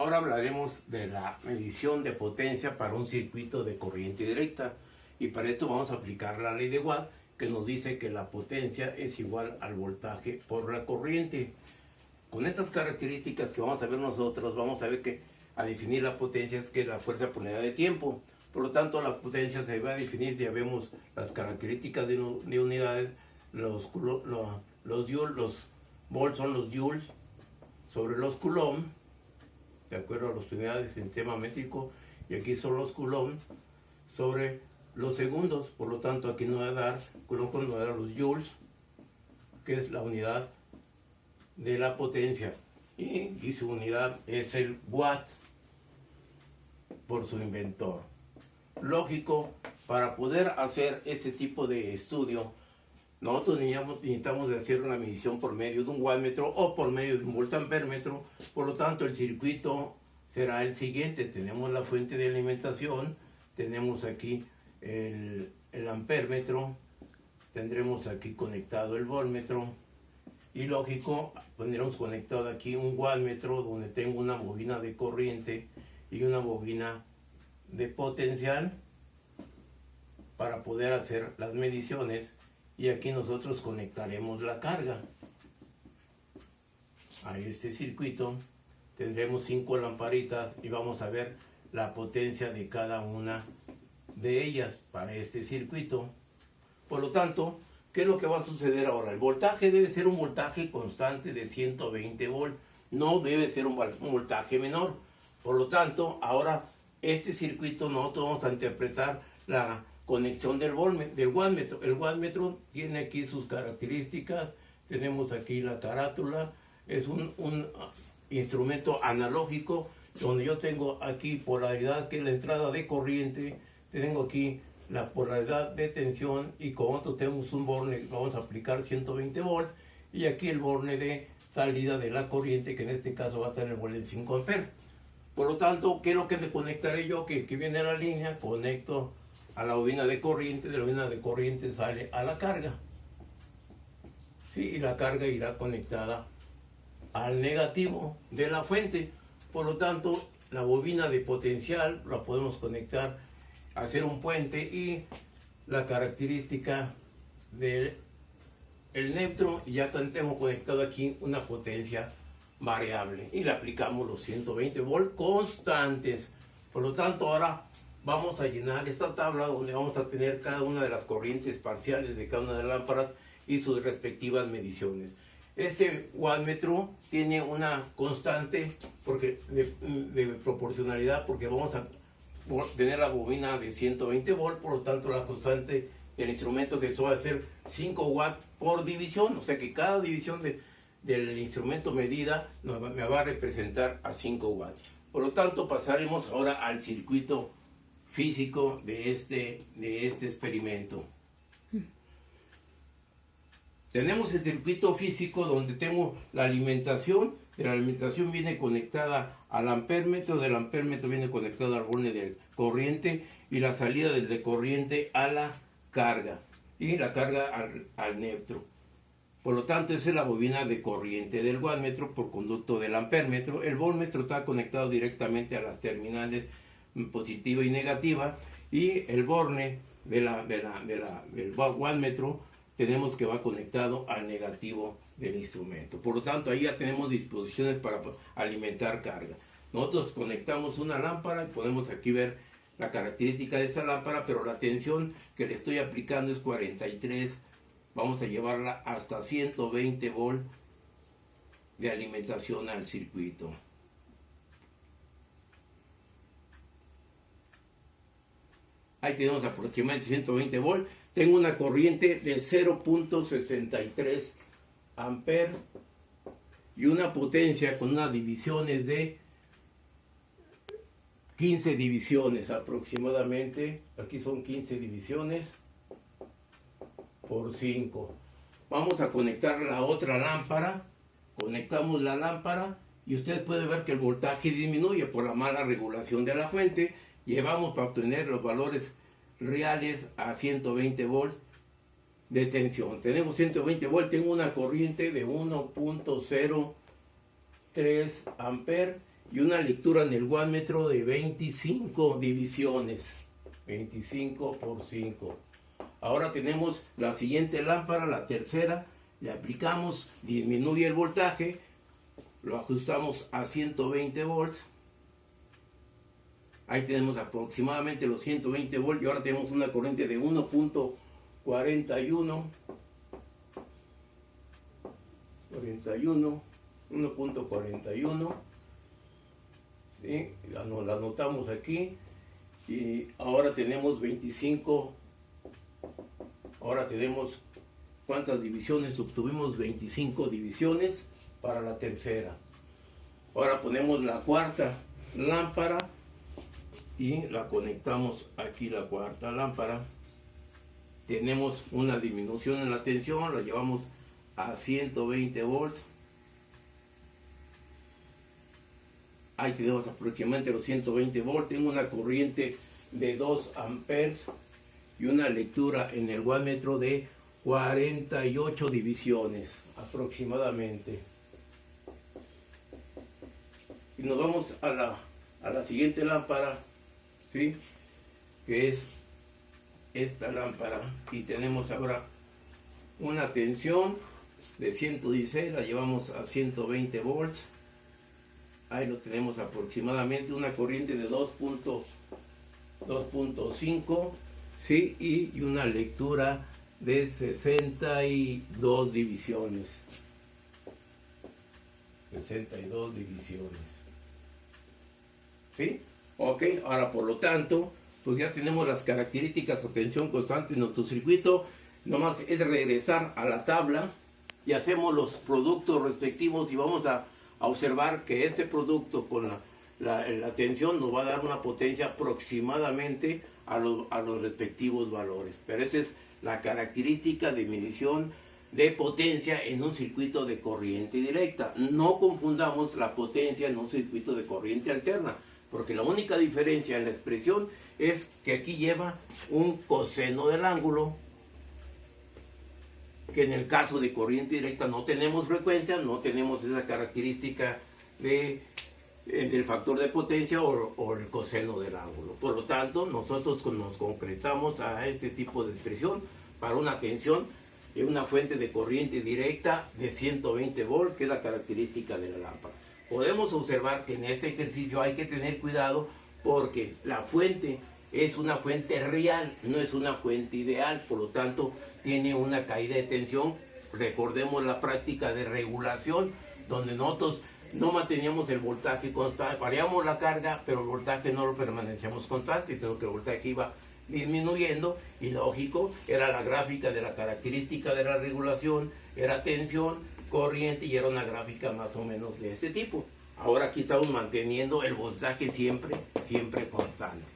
ahora hablaremos de la medición de potencia para un circuito de corriente directa. Y para esto vamos a aplicar la ley de Watt, que nos dice que la potencia es igual al voltaje por la corriente. Con estas características que vamos a ver nosotros, vamos a ver que a definir la potencia es que es la fuerza por unidad de tiempo. Por lo tanto, la potencia se va a definir, ya vemos las características de unidades, los joules, los volts son los joules, sobre los coulomb, de acuerdo a las unidades en tema métrico, y aquí son los coulomb sobre los segundos. Por lo tanto, aquí nos va a dar coulomb, nos va a dar los joules, que es la unidad de la potencia, y su unidad es el watt por su inventor. Lógico, para poder hacer este tipo de estudio, nosotros necesitamos de hacer una medición por medio de un wattmetro o por medio de un voltampérmetro. Por lo tanto, el circuito será el siguiente. Tenemos la fuente de alimentación, tenemos aquí el ampérmetro, tendremos aquí conectado el voltmetro, y lógico, tendremos conectado aquí un wattmetro donde tengo una bobina de corriente y una bobina de potencial para poder hacer las mediciones, y aquí nosotros conectaremos la carga a este circuito. Tendremos 5 lamparitas y vamos a ver la potencia de cada una de ellas para este circuito. Por lo tanto, ¿qué es lo que va a suceder ahora? El voltaje debe ser un voltaje constante de 120 volts, no debe ser un voltaje menor. Por lo tanto, ahora este circuito nosotros vamos a interpretar la conexión del wattmetro. El wattmetro tiene aquí sus características. Tenemos aquí la carátula, es un instrumento analógico donde yo tengo aquí polaridad, que es la entrada de corriente, tengo aquí la polaridad de tensión, y con otro tenemos un borne, vamos a aplicar 120 volts, y aquí el borne de salida de la corriente, que en este caso va a estar en el borne de 5 amperes. Por lo tanto, ¿qué es lo que me conectaré yo? Que viene a la línea, conecto a la bobina de corriente, de la bobina de corriente sale a la carga. Sí, y la carga irá conectada al negativo de la fuente. Por lo tanto, la bobina de potencial la podemos conectar, hacer un puente, y la característica del neutro, y ya tenemos conectado aquí una potencia variable, y le aplicamos los 120 volts constantes. Por lo tanto, ahora vamos a llenar esta tabla donde vamos a tener cada una de las corrientes parciales de cada una de las lámparas y sus respectivas mediciones. Este wattmetro tiene una constante porque de proporcionalidad, porque vamos a tener la bobina de 120 volts, por lo tanto la constante del instrumento, que eso va a ser 5 watts por división, o sea que cada división del instrumento medida me va a representar a 5 watts. Por lo tanto, pasaremos ahora al circuito físico de este experimento. Tenemos el circuito físico donde tengo la alimentación. De la alimentación viene conectada al ampérmetro, del ampérmetro viene conectado al borne de corriente, y la salida del de corriente a la carga, y la carga al neutro. Por lo tanto, esa es la bobina de corriente del wattmetro por conducto del ampérmetro. El voltmetro está conectado directamente a las terminales positiva y negativa, y el borne del wattmetro tenemos que va conectado al negativo del instrumento. Por lo tanto, ahí ya tenemos disposiciones para alimentar carga. Nosotros conectamos una lámpara y podemos aquí ver la característica de esta lámpara, pero la tensión que le estoy aplicando es 43. Vamos a llevarla hasta 120 volts de alimentación al circuito. Ahí tenemos aproximadamente 120 volts. Tengo una corriente de 0.63 amperes y una potencia con unas divisiones de 15 divisiones aproximadamente. Aquí son 15 divisiones por 5. Vamos a conectar la otra lámpara. Conectamos la lámpara y usted puede ver que el voltaje disminuye por la mala regulación de la fuente. Llevamos para obtener los valores reales a 120 volts de tensión. Tenemos 120 volts, tengo una corriente de 1.03 amperes y una lectura en el wattmetro de 25 divisiones, 25 por 5. Ahora tenemos la siguiente lámpara, la tercera, le aplicamos, disminuye el voltaje, lo ajustamos a 120 volts. Ahí tenemos aproximadamente los 120 volts y ahora tenemos una corriente de 1.41, 1.41, ¿sí? La anotamos aquí y ahora tenemos 25. Ahora tenemos, ¿cuántas divisiones? Obtuvimos 25 divisiones para la tercera. Ahora ponemos la cuarta lámpara y la conectamos aquí, la cuarta lámpara. Tenemos una disminución en la tensión, la llevamos a 120 volts. Ahí tenemos aproximadamente los 120 volts. Tengo una corriente de 2 amperes y una lectura en el wattmetro de 48 divisiones aproximadamente. Y nos vamos a la siguiente lámpara, ¿sí? Que es esta lámpara, y tenemos ahora una tensión de 116, la llevamos a 120 volts. Ahí lo tenemos aproximadamente, una corriente de 2.5, ¿sí? Y una lectura de 62 divisiones. 62 divisiones. ¿Sí? Ok, ahora por lo tanto, pues ya tenemos las características de tensión constante en nuestro circuito. Nomás es regresar a la tabla y hacemos los productos respectivos y vamos a observar que este producto con la tensión nos va a dar una potencia aproximadamente a los respectivos valores. Pero esa es la característica de medición de potencia en un circuito de corriente directa. No confundamos la potencia en un circuito de corriente alterna, porque la única diferencia en la expresión es que aquí lleva un coseno del ángulo, que en el caso de corriente directa no tenemos frecuencia, no tenemos esa característica del factor de potencia o el coseno del ángulo. Por lo tanto, nosotros nos concretamos a este tipo de expresión para una tensión de una fuente de corriente directa de 120 volts, que es la característica de la lámpara. Podemos observar que en este ejercicio hay que tener cuidado porque la fuente es una fuente real, no es una fuente ideal, por lo tanto tiene una caída de tensión. Recordemos la práctica de regulación, donde nosotros no manteníamos el voltaje constante, variamos la carga, pero el voltaje no lo permanecíamos constante, sino que el voltaje iba disminuyendo, y lógico, era la gráfica de la característica de la regulación, era tensión, corriente, y era una gráfica más o menos de este tipo. Ahora aquí estamos manteniendo el voltaje siempre constante.